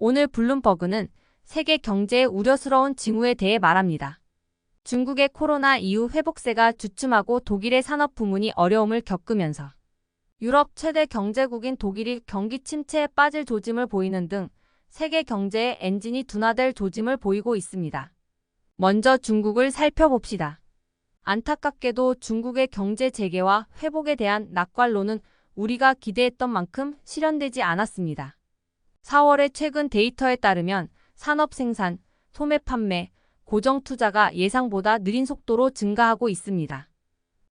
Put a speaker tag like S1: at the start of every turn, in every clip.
S1: 오늘 블룸버그는 세계 경제의 우려스러운 징후에 대해 말합니다. 중국의 코로나 이후 회복세가 주춤하고 독일의 산업 부문이 어려움을 겪으면서 유럽 최대 경제국인 독일이 경기 침체에 빠질 조짐을 보이는 등 세계 경제의 엔진이 둔화될 조짐을 보이고 있습니다. 먼저 중국을 살펴봅시다. 안타깝게도 중국의 경제 재개와 회복에 대한 낙관론은 우리가 기대했던 만큼 실현되지 않았습니다. 4월의 최근 데이터에 따르면 산업 생산, 소매 판매, 고정 투자가 예상보다 느린 속도로 증가하고 있습니다.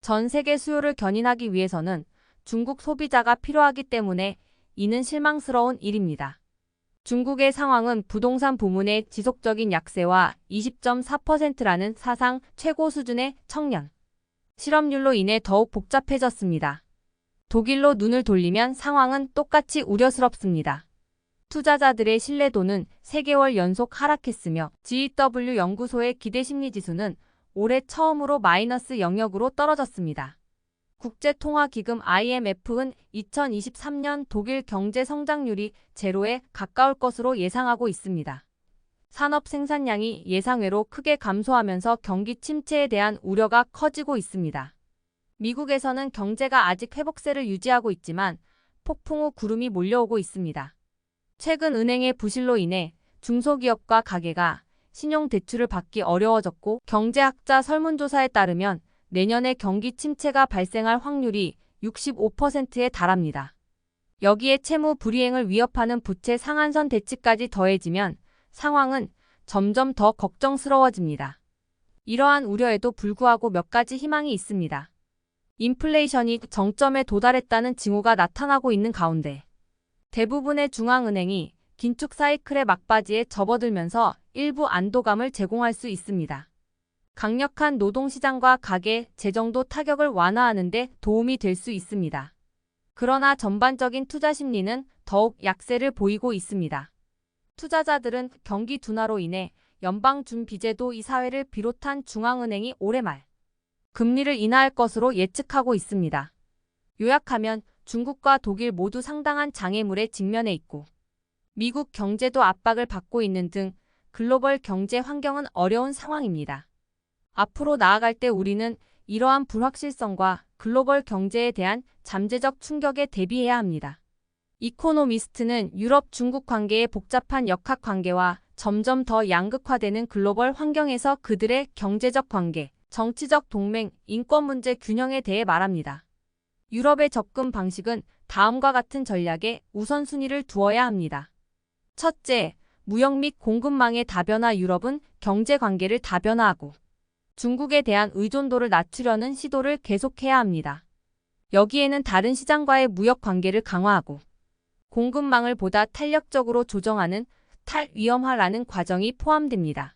S1: 전 세계 수요를 견인하기 위해서는 중국 소비자가 필요하기 때문에 이는 실망스러운 일입니다. 중국의 상황은 부동산 부문의 지속적인 약세와 20.4%라는 사상 최고 수준의 청년 실업률로 인해 더욱 복잡해졌습니다. 독일로 눈을 돌리면 상황은 똑같이 우려스럽습니다. 투자자들의 신뢰도는 3개월 연속 하락했으며 GW 연구소의 기대심리지수는 올해 처음으로 마이너스 영역으로 떨어졌습니다. 국제통화기금 IMF는 2023년 독일 경제 성장률이 제로에 가까울 것으로 예상하고 있습니다. 산업 생산량이 예상외로 크게 감소하면서 경기 침체에 대한 우려가 커지고 있습니다. 미국에서는 경제가 아직 회복세를 유지하고 있지만 폭풍 후 구름이 몰려오고 있습니다. 최근 은행의 부실로 인해 중소기업과 가게가 신용대출을 받기 어려워졌고 경제학자 설문조사에 따르면 내년에 경기 침체가 발생할 확률이 65%에 달합니다. 여기에 채무 불이행을 위협하는 부채 상한선 대치까지 더해지면 상황은 점점 더 걱정스러워집니다. 이러한 우려에도 불구하고 몇 가지 희망이 있습니다. 인플레이션이 정점에 도달했다는 징후가 나타나고 있는 가운데 대부분의 중앙은행이 긴축 사이클의 막바지에 접어들면서 일부 안도감을 제공할 수 있습니다. 강력한 노동시장과 가계, 재정도 타격을 완화하는 데 도움이 될 수 있습니다. 그러나 전반적인 투자 심리는 더욱 약세를 보이고 있습니다. 투자자들은 경기 둔화로 인해 연방준비제도 이사회를 비롯한 중앙은행이 올해 말 금리를 인하할 것으로 예측하고 있습니다. 요약하면 중국과 독일 모두 상당한 장애물에 직면해 있고 미국 경제도 압박을 받고 있는 등 글로벌 경제 환경은 어려운 상황입니다. 앞으로 나아갈 때 우리는 이러한 불확실성과 글로벌 경제에 대한 잠재적 충격에 대비해야 합니다. 이코노미스트는 유럽-중국 관계의 복잡한 역학관계와 점점 더 양극화되는 글로벌 환경에서 그들의 경제적 관계, 정치적 동맹, 인권 문제 균형에 대해 말합니다. 유럽의 접근 방식은 다음과 같은 전략에 우선순위를 두어야 합니다. 첫째, 무역 및 공급망의 다변화. 유럽은 경제 관계를 다변화하고 중국에 대한 의존도를 낮추려는 시도를 계속해야 합니다. 여기에는 다른 시장과의 무역 관계를 강화하고 공급망을 보다 탄력적으로 조정하는 탈위험화라는 과정이 포함됩니다.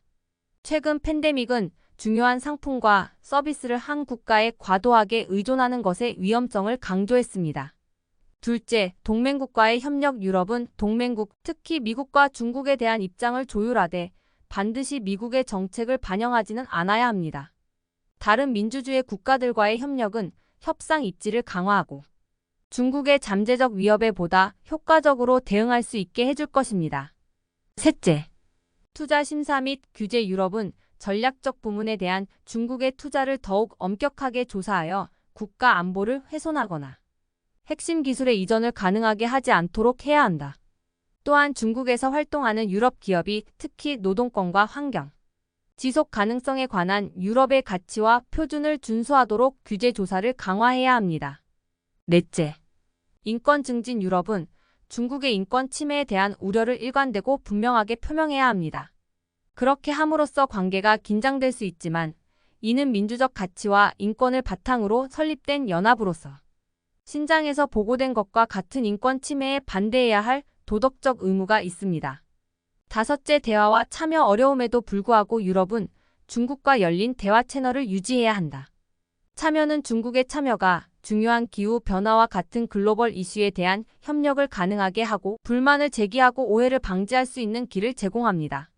S1: 최근 팬데믹은 중요한 상품과 서비스를 한 국가에 과도하게 의존하는 것의 위험성을 강조했습니다. 둘째, 동맹국과의 협력. 유럽은 동맹국, 특히 미국과 중국에 대한 입장을 조율하되 반드시 미국의 정책을 반영하지는 않아야 합니다. 다른 민주주의 국가들과의 협력은 협상 입지를 강화하고 중국의 잠재적 위협에 보다 효과적으로 대응할 수 있게 해줄 것입니다. 셋째, 투자 심사 및 규제. 유럽은 전략적 부문에 대한 중국의 투자를 더욱 엄격하게 조사하여 국가 안보를 훼손하거나 핵심 기술의 이전을 가능하게 하지 않도록 해야 한다. 또한 중국에서 활동하는 유럽 기업이 특히 노동권과 환경, 지속 가능성에 관한 유럽의 가치와 표준을 준수하도록 규제 조사를 강화해야 합니다. 넷째, 인권 증진. 유럽은 중국의 인권 침해에 대한 우려를 일관되고 분명하게 표명해야 합니다. 그렇게 함으로써 관계가 긴장될 수 있지만 이는 민주적 가치와 인권을 바탕으로 설립된 연합으로서 신장에서 보고된 것과 같은 인권 침해에 반대해야 할 도덕적 의무가 있습니다. 다섯째, 대화와 참여. 어려움에도 불구하고 유럽은 중국과 열린 대화 채널을 유지해야 한다. 참여는 중국의 참여가 중요한 기후 변화와 같은 글로벌 이슈에 대한 협력을 가능하게 하고 불만을 제기하고 오해를 방지할 수 있는 길을 제공합니다.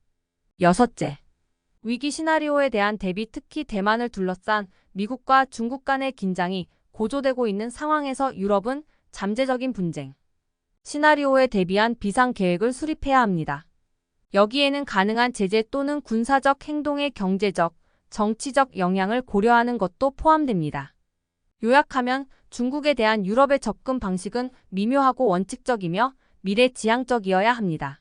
S1: 여섯째, 위기 시나리오에 대한 대비. 특히 대만을 둘러싼 미국과 중국 간의 긴장이 고조되고 있는 상황에서 유럽은 잠재적인 분쟁 시나리오에 대비한 비상 계획을 수립해야 합니다. 여기에는 가능한 제재 또는 군사적 행동의 경제적, 정치적 영향을 고려하는 것도 포함됩니다. 요약하면 중국에 대한 유럽의 접근 방식은 미묘하고 원칙적이며 미래지향적이어야 합니다.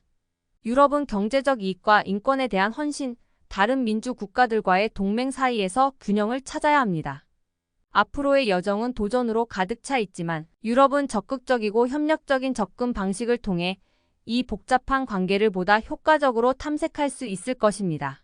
S1: 유럽은 경제적 이익과 인권에 대한 헌신, 다른 민주 국가들과의 동맹 사이에서 균형을 찾아야 합니다. 앞으로의 여정은 도전으로 가득 차 있지만 유럽은 적극적이고 협력적인 접근 방식을 통해 이 복잡한 관계를 보다 효과적으로 탐색할 수 있을 것입니다.